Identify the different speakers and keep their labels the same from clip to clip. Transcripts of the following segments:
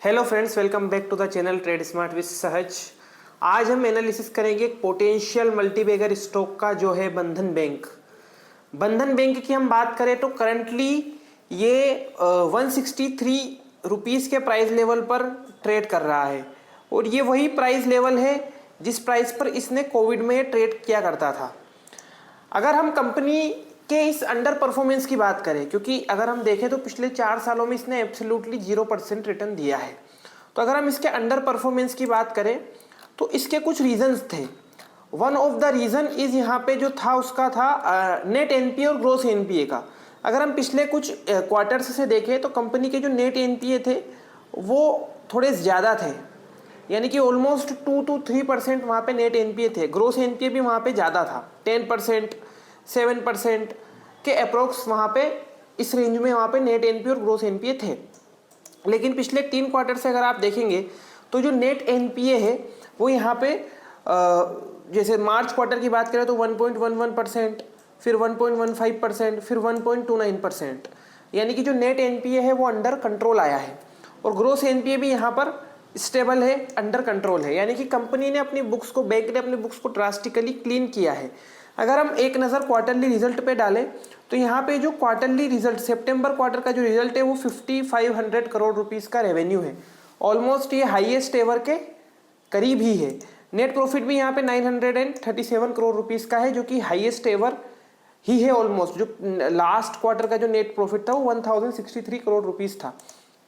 Speaker 1: Hello friends, welcome back to the channel trade smart with Sahaj. आज हम analysis करेंगे एक पोटेंशियल मल्टीबैगर स्टॉक का जो है बंधन बैंक। बंधन बैंक की हम बात करें तो करंटली ये 163 रुपीज़ के प्राइस लेवल पर ट्रेड कर रहा है और ये वही प्राइस लेवल है जिस प्राइस पर इसने कोविड में ट्रेड किया करता था। अगर हम कंपनी के इस अंडर परफॉर्मेंस की बात करें, क्योंकि अगर हम देखें तो पिछले 4 सालों में इसने एब्सोल्युटली 0% रिटर्न दिया है, तो अगर हम इसके अंडर परफॉर्मेंस की बात करें तो इसके कुछ रीजंस थे। One of the reason is यहाँ पे जो था उसका था नेट एनपीए और ग्रोस एनपीए का। अगर हम पिछले कुछ क्वार्टर्स से देखें तो कंपनी के जो नेट एनपीए थे वो थोड़े ज़्यादा थे, यानी कि ऑलमोस्ट 2 to 3% वहाँ पे नेट एनपीए थे। ग्रोस एनपीए भी वहाँ पे ज़्यादा था, 10% 7% के अप्रोक्स वहाँ पे इस रेंज में वहाँ पे नेट एनपीए और ग्रोस एनपीए थे। लेकिन पिछले 3 क्वार्टर से अगर आप देखेंगे तो जो नेट एनपीए है वो यहाँ पे जैसे मार्च क्वार्टर की बात करें तो 1.11%, फिर 1.15%, फिर 1.29%, यानी कि जो नेट एनपीए है वो अंडर कंट्रोल आया है और ग्रोस एनपीए भी यहाँ पर स्टेबल है, अंडर कंट्रोल है, यानी कि कंपनी ने अपनी बुक्स को, बैंक ने अपनी बुक्स को ड्रास्टिकली क्लीन किया है। अगर हम एक नज़र क्वार्टरली रिजल्ट पे डालें तो यहाँ पे जो क्वार्टरली रिजल्ट सितंबर क्वार्टर का जो रिजल्ट है वो 5500 करोड़ रुपीस का रेवेन्यू है। ऑलमोस्ट ये हाईएस्ट एवर के करीब ही है। नेट प्रॉफिट भी यहाँ पे 937 करोड़ रुपीस का है, जो कि हाईएस्ट एवर ही है ऑलमोस्ट। जो लास्ट क्वार्टर का जो नेट प्रॉफिट था वो 1063 करोड़ रुपीस था।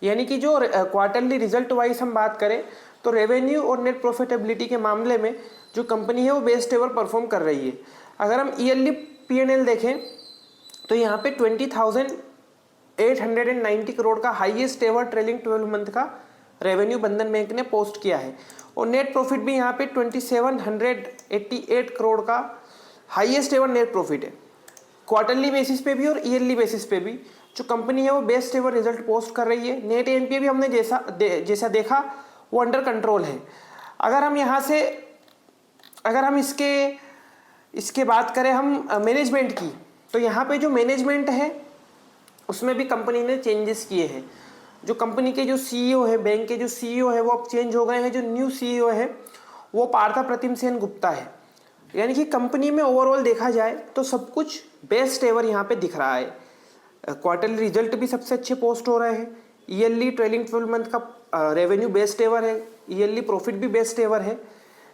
Speaker 1: यानी कि जो क्वार्टरली रिजल्ट वाइज हम बात करें तो रेवेन्यू और नेट प्रॉफिटेबिलिटी के मामले में जो कंपनी है वो बेस्ट एवर परफॉर्म कर रही है। अगर हम ईयरली पीएनएल देखें तो यहाँ पे 20,890 करोड़ का हाईएस्ट एवर ट्रेलिंग 12 मंथ का रेवेन्यू बंधन बैंक ने पोस्ट किया है और नेट प्रॉफिट भी यहाँ पे 2788 करोड़ का हाईएस्ट एवर नेट प्रॉफिट है। क्वार्टरली बेसिस पे भी और ईयरली बेसिस पे भी जो कंपनी है वो बेस्ट एवर रिजल्ट पोस्ट कर रही है। नेट एनपीए भी हमने जैसा देखा वो अंडर कंट्रोल है। अगर हम यहाँ से इसके बात करें हम मैनेजमेंट की, तो यहाँ पे जो मैनेजमेंट है उसमें भी कंपनी ने चेंजेस किए हैं। जो कंपनी के जो सीईओ है, बैंक के जो सीईओ है वो अब चेंज हो गए हैं। जो न्यू सीईओ है वो पार्था प्रतिम सेन गुप्ता है। यानी कि कंपनी में ओवरऑल देखा जाए तो सब कुछ बेस्ट एवर यहाँ पे दिख रहा है। क्वार्टरली रिजल्ट भी सबसे अच्छे पोस्ट हो रहे हैं। ईयरली ट्रेलिंग 12 मंथ का रेवेन्यू बेस्ट एवर है, ईयरली प्रॉफिट भी बेस्ट एवर है।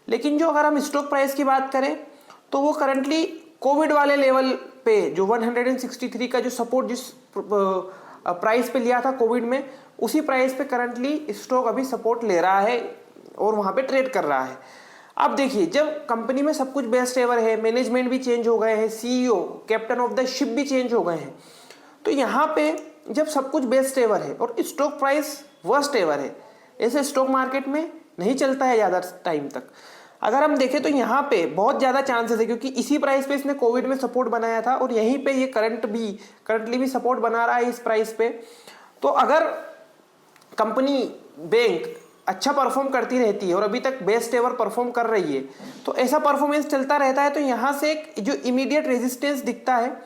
Speaker 1: लेकिन जो अगर हम स्टॉक प्राइस की बात करें तो वो करंटली कोविड वाले लेवल पे जो 163 का जो सपोर्ट जिस प्राइस पे लिया था कोविड में, उसी प्राइस पे करंटली स्टॉक अभी सपोर्ट ले रहा है और वहाँ पे ट्रेड कर रहा है। अब देखिए, जब कंपनी में सब कुछ बेस्ट एवर है, मैनेजमेंट भी चेंज हो गए हैं, CEO, captain of the ship भी चेंज हो गए हैं, तो यहाँ पे जब सब कुछ बेस्ट एवर है और स्टॉक प्राइस वर्स्ट एवर है, ऐसे स्टॉक मार्केट में नहीं चलता है ज़्यादा टाइम तक। अगर हम देखें तो यहाँ पे बहुत ज़्यादा चांसेस है, क्योंकि इसी प्राइस पे इसने कोविड में सपोर्ट बनाया था और यहीं पे ये करंटली भी सपोर्ट बना रहा है इस प्राइस पे। तो अगर कंपनी बैंक अच्छा परफॉर्म करती रहती है और अभी तक बेस्ट एवर परफॉर्म कर रही है तो ऐसा परफॉर्मेंस चलता रहता है, तो यहाँ से एक जो इमीडिएट रेजिस्टेंस दिखता है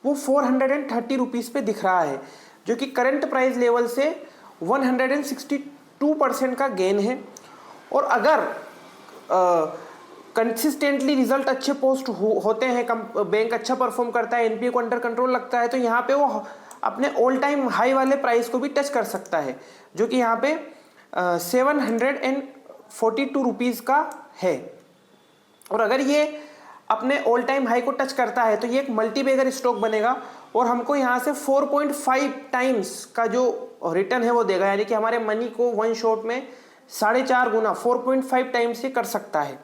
Speaker 1: वो 430 रुपीज़ पे दिख रहा है, जो कि करंट प्राइस लेवल से 162% का गेन है। और अगर कंसिस्टेंटली रिजल्ट अच्छे पोस्ट होते हैं, बैंक अच्छा परफॉर्म करता है, एनपीए को अंडर कंट्रोल लगता है, तो यहाँ पे वो अपने ऑल टाइम हाई वाले प्राइस को भी टच कर सकता है, जो कि यहाँ पे 742 रुपीज़ का है। और अगर ये अपने ऑल टाइम हाई को टच करता है तो ये एक मल्टीबैगर स्टॉक बनेगा और हमको यहाँ से 4.5 टाइम्स का जो रिटर्न है वो देगा, यानी कि हमारे मनी को वन शॉट में 4.5 गुना 4.5 टाइम्स से कर सकता है।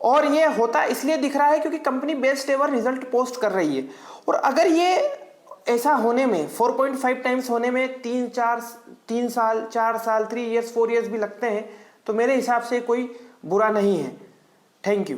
Speaker 1: और ये होता इसलिए दिख रहा है क्योंकि company best ever result post कर रही है। और अगर ये ऐसा होने में 4.5 टाइम्स होने में 3 साल 4 साल 3 इयर्स 4 इयर्स भी लगते हैं, तो मेरे हिसाब से कोई बुरा नहीं है। Thank you.